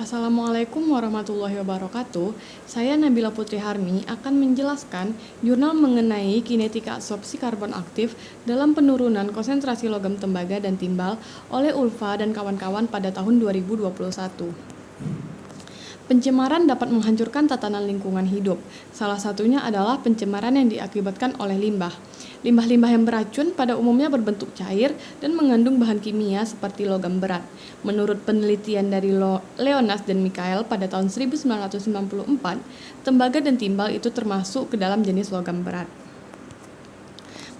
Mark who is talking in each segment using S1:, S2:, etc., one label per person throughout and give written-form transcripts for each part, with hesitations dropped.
S1: Assalamualaikum warahmatullahi wabarakatuh. Saya Nabila Putri Harmi akan menjelaskan jurnal mengenai kinetika absorpsi karbon aktif dalam penurunan konsentrasi logam tembaga dan timbal oleh Ulfa dan kawan-kawan pada tahun 2021. Pencemaran dapat menghancurkan tatanan lingkungan hidup. Salah satunya adalah pencemaran yang diakibatkan oleh limbah. Limbah-limbah yang beracun pada umumnya berbentuk cair dan mengandung bahan kimia seperti logam berat. Menurut penelitian dari Leonas dan Michael pada tahun 1994, tembaga dan timbal itu termasuk ke dalam jenis logam berat.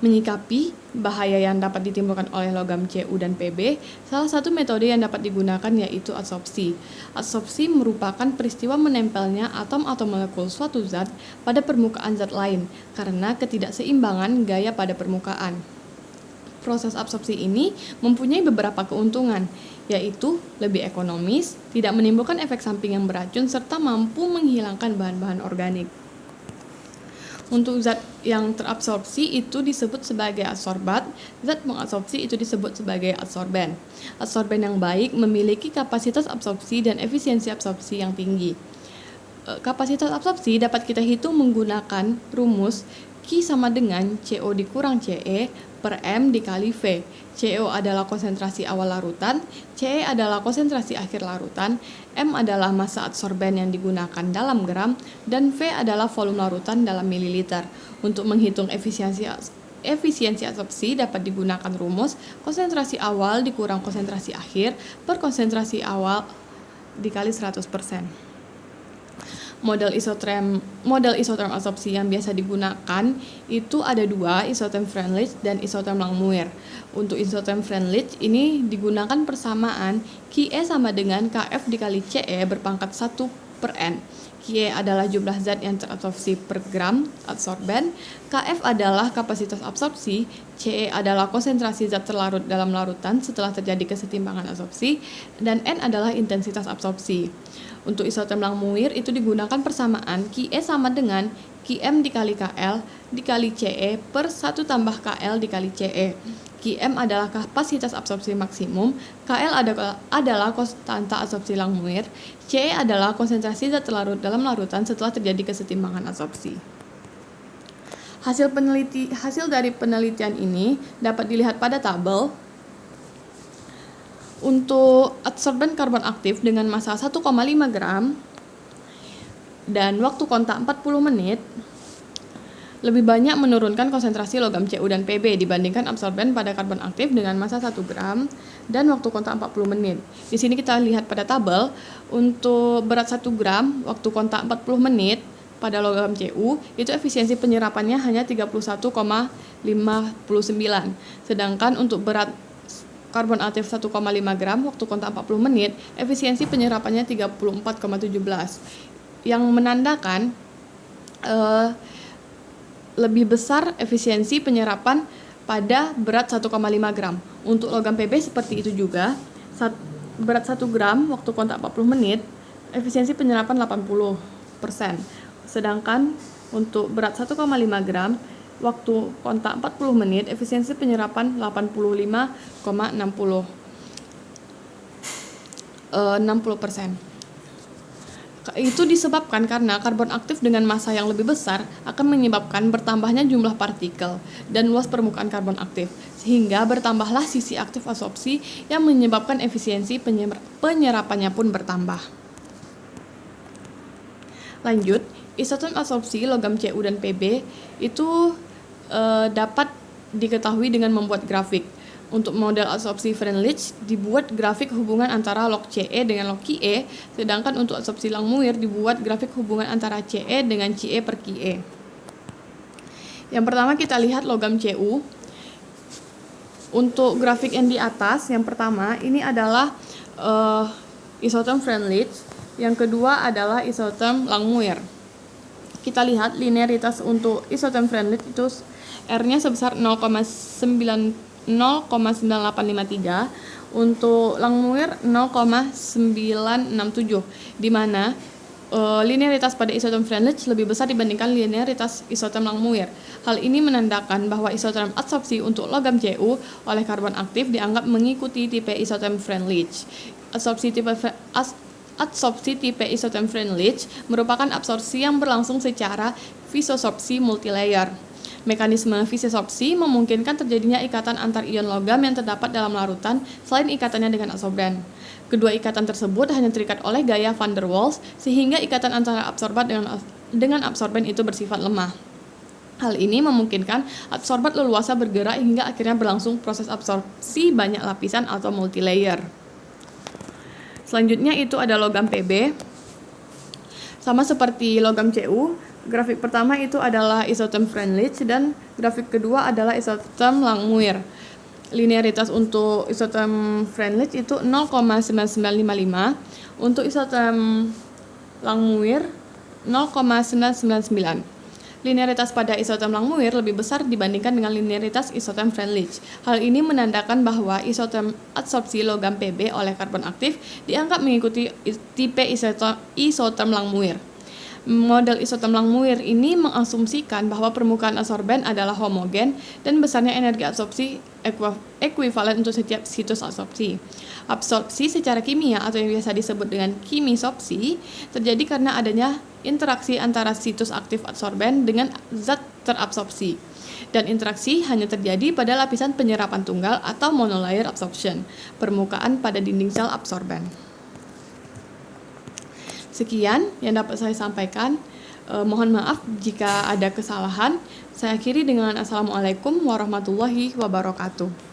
S1: Menyikapi bahaya yang dapat ditimbulkan oleh logam Cu dan Pb, salah satu metode yang dapat digunakan yaitu adsorpsi. Adsorpsi merupakan peristiwa menempelnya atom atau molekul suatu zat pada permukaan zat lain karena ketidakseimbangan gaya pada permukaan. Proses absorpsi ini mempunyai beberapa keuntungan, yaitu lebih ekonomis, tidak menimbulkan efek samping yang beracun, serta mampu menghilangkan bahan-bahan organik. Untuk zat yang terabsorpsi itu disebut sebagai adsorbat, zat mengabsorpsi itu disebut sebagai adsorben. Adsorben yang baik memiliki kapasitas absorpsi dan efisiensi absorpsi yang tinggi. Kapasitas absorpsi dapat kita hitung menggunakan rumus Q sama dengan CO dikurang CE per M dikali V. CO adalah konsentrasi awal larutan, CE adalah konsentrasi akhir larutan, M adalah massa adsorben yang digunakan dalam gram, dan V adalah volume larutan dalam mililiter. Untuk menghitung efisiensi absorpsi dapat digunakan rumus konsentrasi awal dikurang konsentrasi akhir per konsentrasi awal dikali 100%. Model isotherm absorpsi yang biasa digunakan itu ada dua, isotherm Freundlich dan isotherm Langmuir. Untuk isotherm Freundlich ini digunakan persamaan Qe sama dengan Kf dikali Ce berpangkat 1 per N. Qe adalah jumlah zat yang terabsorpsi per gram adsorben, Kf adalah kapasitas absorpsi, Ce adalah konsentrasi zat terlarut dalam larutan setelah terjadi kesetimbangan absorpsi, dan N adalah intensitas absorpsi. Untuk isotherm Langmuir itu digunakan persamaan Qe sama dengan Qm dikali Kl dikali Ce per 1 tambah Kl dikali Ce. Qm adalah kapasitas absorpsi maksimum, Kl adalah konstanta absorpsi Langmuir, Ce adalah konsentrasi zat terlarut dalam larutan setelah terjadi kesetimbangan absorpsi. Hasil dari penelitian ini dapat dilihat pada tabel. Untuk adsorben karbon aktif dengan massa 1,5 gram dan waktu kontak 40 menit lebih banyak menurunkan konsentrasi logam Cu dan Pb dibandingkan adsorben pada karbon aktif dengan massa 1 gram dan waktu kontak 40 menit. Di sini kita lihat pada tabel, untuk berat 1 gram waktu kontak 40 menit pada logam Cu itu efisiensi penyerapannya hanya 31,59. Sedangkan untuk berat karbon aktif 1,5 gram waktu kontak 40 menit, efisiensi penyerapannya 34,17. Yang menandakan lebih besar efisiensi penyerapan pada berat 1,5 gram. Untuk logam Pb seperti itu juga, berat 1 gram waktu kontak 40 menit, efisiensi penyerapan 80%. Sedangkan untuk berat 1,5 gram waktu kontak 40 menit, efisiensi penyerapan 60%. Itu disebabkan karena karbon aktif dengan massa yang lebih besar akan menyebabkan bertambahnya jumlah partikel dan luas permukaan karbon aktif, sehingga bertambahlah sisi aktif absorpsi yang menyebabkan efisiensi penyerapannya pun bertambah. Lanjut, isotherm absorpsi logam Cu dan Pb itu dapat diketahui dengan membuat grafik. Untuk model absorpsi Freundlich dibuat grafik hubungan antara log Ce dengan log Qe, sedangkan untuk absorpsi Langmuir dibuat grafik hubungan antara Ce dengan Ce per Qe. Yang pertama kita lihat logam Cu. Untuk grafik yang di atas, yang pertama ini adalah isotherm Freundlich, yang kedua adalah isotherm Langmuir. Kita lihat linearitas untuk isotherm Freundlich itu R-nya sebesar 0,9853, untuk Langmuir 0,967, di mana linearitas pada isotherm Freundlich lebih besar dibandingkan linearitas isotherm Langmuir. Hal ini menandakan bahwa isotherm absorpsi untuk logam Cu oleh karbon aktif dianggap mengikuti tipe isotherm Freundlich. Adsorpsi tipe isotherm Freundlich merupakan absorpsi yang berlangsung secara fisiosorpsi multilayer. Mekanisme fisiosorpsi memungkinkan terjadinya ikatan antar ion logam yang terdapat dalam larutan selain ikatannya dengan adsorban. Kedua ikatan tersebut hanya terikat oleh gaya van der Waals, sehingga ikatan antara absorbat dengan absorben itu bersifat lemah. Hal ini memungkinkan adsorbat leluasa bergerak hingga akhirnya berlangsung proses absorpsi banyak lapisan atau multilayer. Selanjutnya itu ada logam Pb. Sama seperti logam Cu, grafik pertama itu adalah isotherm Freundlich dan grafik kedua adalah isotherm Langmuir. Linearitas untuk isotherm Freundlich itu 0,9955, untuk isotherm Langmuir 0,999. Linearitas pada isotherm Langmuir lebih besar dibandingkan dengan linearitas isotherm Freundlich. Hal ini menandakan bahwa isotherm adsorpsi logam Pb oleh karbon aktif dianggap mengikuti tipe isotherm Langmuir. Model isotherm Langmuir ini mengasumsikan bahwa permukaan adsorben adalah homogen dan besarnya energi absorpsi ekuivalen untuk setiap situs absorpsi. Absorpsi secara kimia atau yang biasa disebut dengan kimisopsi terjadi karena adanya interaksi antara situs aktif adsorben dengan zat terabsorpsi. Dan interaksi hanya terjadi pada lapisan penyerapan tunggal atau monolayer absorption, permukaan pada dinding sel absorben. Sekian yang dapat saya sampaikan. Mohon maaf jika ada kesalahan. Saya akhiri dengan Assalamualaikum warahmatullahi wabarakatuh.